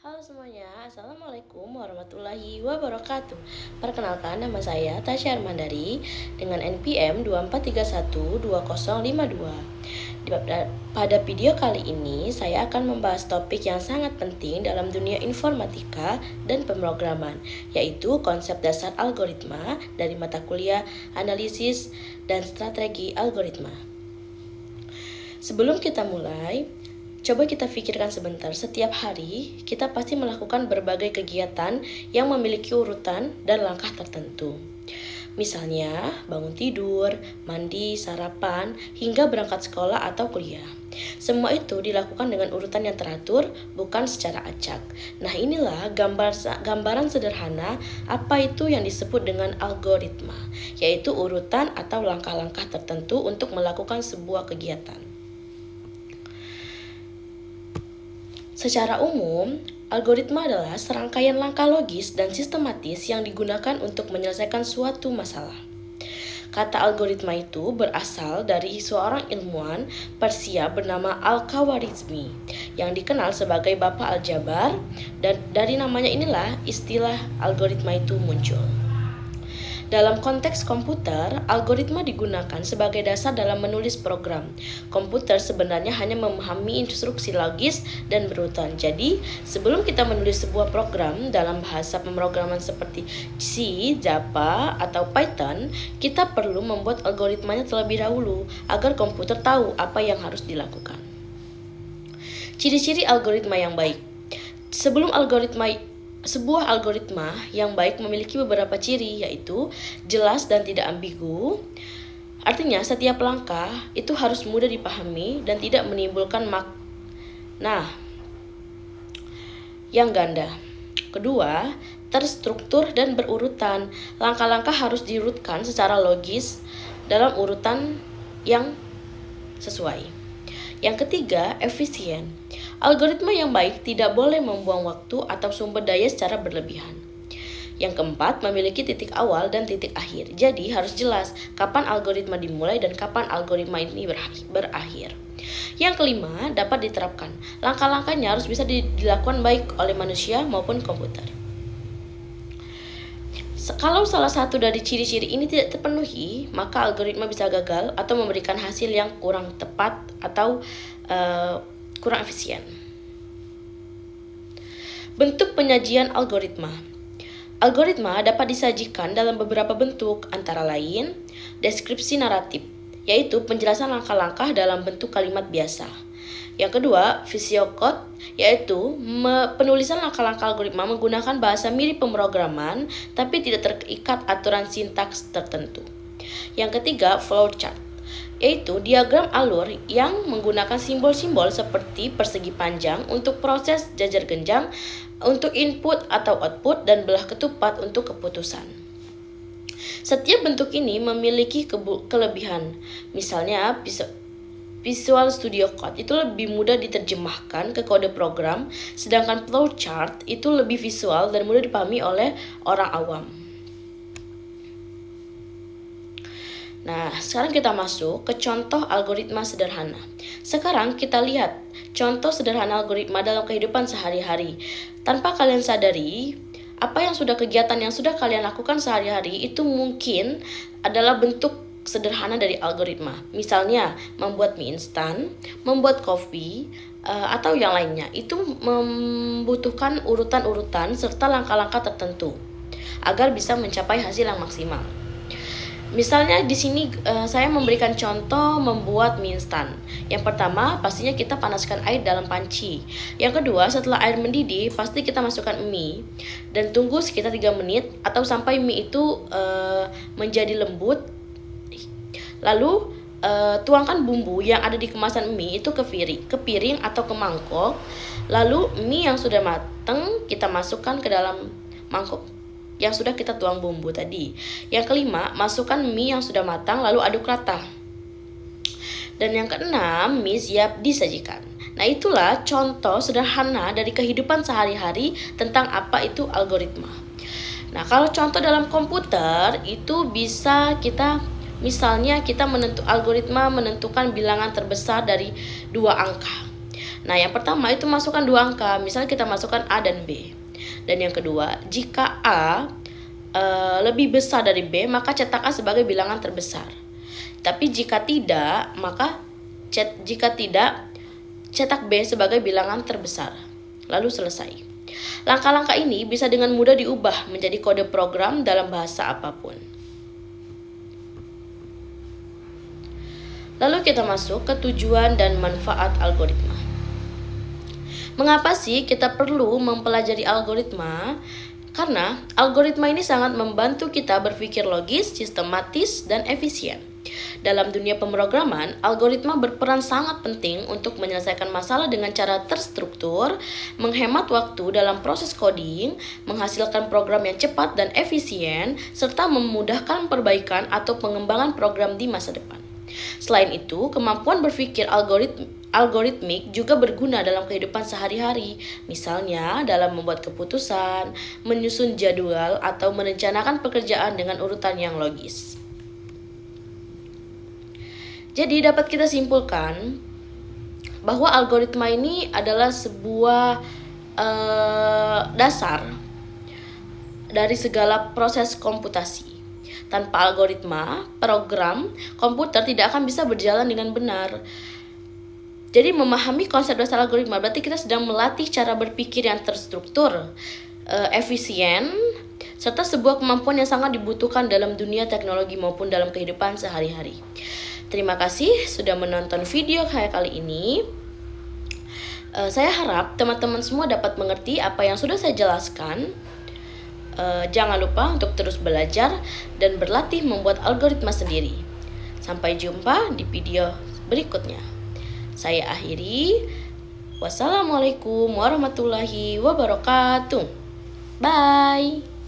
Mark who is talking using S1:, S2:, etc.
S1: Halo semuanya, Assalamualaikum warahmatullahi wabarakatuh. Perkenalkan, nama saya Tasya Armandari dengan NPM 24312052. Pada video kali ini, saya akan membahas topik yang sangat penting dalam dunia informatika dan pemrograman, yaitu konsep dasar algoritma dari mata kuliah Analisis dan Strategi Algoritma. Sebelum kita mulai, coba kita pikirkan sebentar, setiap hari kita pasti melakukan berbagai kegiatan yang memiliki urutan dan langkah tertentu. Misalnya, bangun tidur, mandi, sarapan, hingga berangkat sekolah atau kuliah. Semua itu dilakukan dengan urutan yang teratur, bukan secara acak. Nah, inilah gambaran sederhana apa itu yang disebut dengan algoritma, yaitu urutan atau langkah-langkah tertentu untuk melakukan sebuah kegiatan. Secara umum, algoritma adalah serangkaian langkah logis dan sistematis yang digunakan untuk menyelesaikan suatu masalah. Kata algoritma itu berasal dari seorang ilmuwan Persia bernama Al-Khwarizmi yang dikenal sebagai Bapak Aljabar, dan dari namanya inilah istilah algoritma itu muncul. Dalam konteks komputer, algoritma digunakan sebagai dasar dalam menulis program. Komputer sebenarnya hanya memahami instruksi logis dan berurutan. Jadi, sebelum kita menulis sebuah program dalam bahasa pemrograman seperti C, Java, atau Python, kita perlu membuat algoritmanya terlebih dahulu agar komputer tahu apa yang harus dilakukan. Ciri-ciri algoritma yang baik. Sebuah algoritma yang baik memiliki beberapa ciri, yaitu jelas dan tidak ambigu. Artinya setiap langkah itu harus mudah dipahami dan tidak menimbulkan makna yang ganda. Kedua, terstruktur dan berurutan. Langkah-langkah harus diurutkan secara logis dalam urutan yang sesuai. Yang ketiga, efisien. Algoritma yang baik tidak boleh membuang waktu atau sumber daya secara berlebihan. Yang keempat, memiliki titik awal dan titik akhir. Jadi harus jelas kapan algoritma dimulai dan kapan algoritma ini berakhir. Yang kelima, dapat diterapkan. Langkah-langkahnya harus bisa dilakukan baik oleh manusia maupun komputer. Kalau salah satu dari ciri-ciri ini tidak terpenuhi, maka algoritma bisa gagal atau memberikan hasil yang kurang tepat atau kurang efisien. Bentuk penyajian algoritma. Algoritma dapat disajikan dalam beberapa bentuk, antara lain deskripsi naratif, yaitu penjelasan langkah-langkah dalam bentuk kalimat biasa. Yang kedua, pseudocode, yaitu penulisan langkah-langkah algoritma menggunakan bahasa mirip pemrograman tapi tidak terikat aturan sintaks tertentu. Yang ketiga, flowchart, yaitu diagram alur yang menggunakan simbol-simbol seperti persegi panjang untuk proses jajar genjang untuk input atau output dan belah ketupat untuk keputusan. Setiap bentuk ini memiliki kelebihan. Misalnya, Visual Studio Code itu lebih mudah diterjemahkan ke kode program, sedangkan flowchart itu lebih visual dan mudah dipahami oleh orang awam. Nah, sekarang kita masuk ke contoh algoritma sederhana. Sekarang kita lihat contoh sederhana algoritma dalam kehidupan sehari-hari. Tanpa kalian sadari, kegiatan yang sudah kalian lakukan sehari-hari itu mungkin adalah bentuk sederhana dari algoritma. Misalnya, membuat mie instan, membuat kopi, atau yang lainnya. Itu membutuhkan urutan-urutan serta langkah-langkah tertentu agar bisa mencapai hasil yang maksimal. Misalnya di sini saya memberikan contoh membuat mie instan. Yang pertama, pastinya kita panaskan air dalam panci. Yang kedua, setelah air mendidih, pasti kita masukkan mie dan tunggu sekitar 3 menit atau sampai mie itu menjadi lembut. Lalu tuangkan bumbu yang ada di kemasan mie itu ke piring atau ke mangkok. Lalu mie yang sudah matang kita masukkan ke dalam mangkok yang sudah kita tuang bumbu tadi. Yang kelima, masukkan mie yang sudah matang lalu aduk rata. Dan yang keenam, mie siap disajikan. Nah, itulah contoh sederhana dari kehidupan sehari-hari tentang apa itu algoritma. Nah, kalau contoh dalam komputer itu bisa misalnya kita algoritma menentukan bilangan terbesar dari 2 angka. Nah, yang pertama itu masukkan dua angka. Misalnya kita masukkan A dan B. Dan yang kedua, jika A lebih besar dari B, maka cetak A sebagai bilangan terbesar. Tapi jika tidak, cetak B sebagai bilangan terbesar. Lalu selesai. Langkah-langkah ini bisa dengan mudah diubah menjadi kode program dalam bahasa apapun. Lalu kita masuk ke tujuan dan manfaat algoritma. Mengapa sih kita perlu mempelajari algoritma? Karena algoritma ini sangat membantu kita berpikir logis, sistematis, dan efisien. Dalam dunia pemrograman, algoritma berperan sangat penting untuk menyelesaikan masalah dengan cara terstruktur, menghemat waktu dalam proses coding, menghasilkan program yang cepat dan efisien, serta memudahkan perbaikan atau pengembangan program di masa depan. Selain itu, kemampuan berpikir algoritmik juga berguna dalam kehidupan sehari-hari, misalnya dalam membuat keputusan, menyusun jadwal, atau merencanakan pekerjaan dengan urutan yang logis. Jadi dapat kita simpulkan bahwa algoritma ini adalah sebuah dasar dari segala proses komputasi. Tanpa algoritma, program komputer tidak akan bisa berjalan dengan benar. Jadi memahami konsep dasar algoritma berarti kita sedang melatih cara berpikir yang terstruktur, efisien, serta sebuah kemampuan yang sangat dibutuhkan dalam dunia teknologi maupun dalam kehidupan sehari-hari. Terima kasih sudah menonton video saya kali ini. Saya harap teman-teman semua dapat mengerti apa yang sudah saya jelaskan. Jangan lupa untuk terus belajar dan berlatih membuat algoritma sendiri. Sampai jumpa di video berikutnya. Saya akhiri. Wassalamualaikum warahmatullahi wabarakatuh. Bye.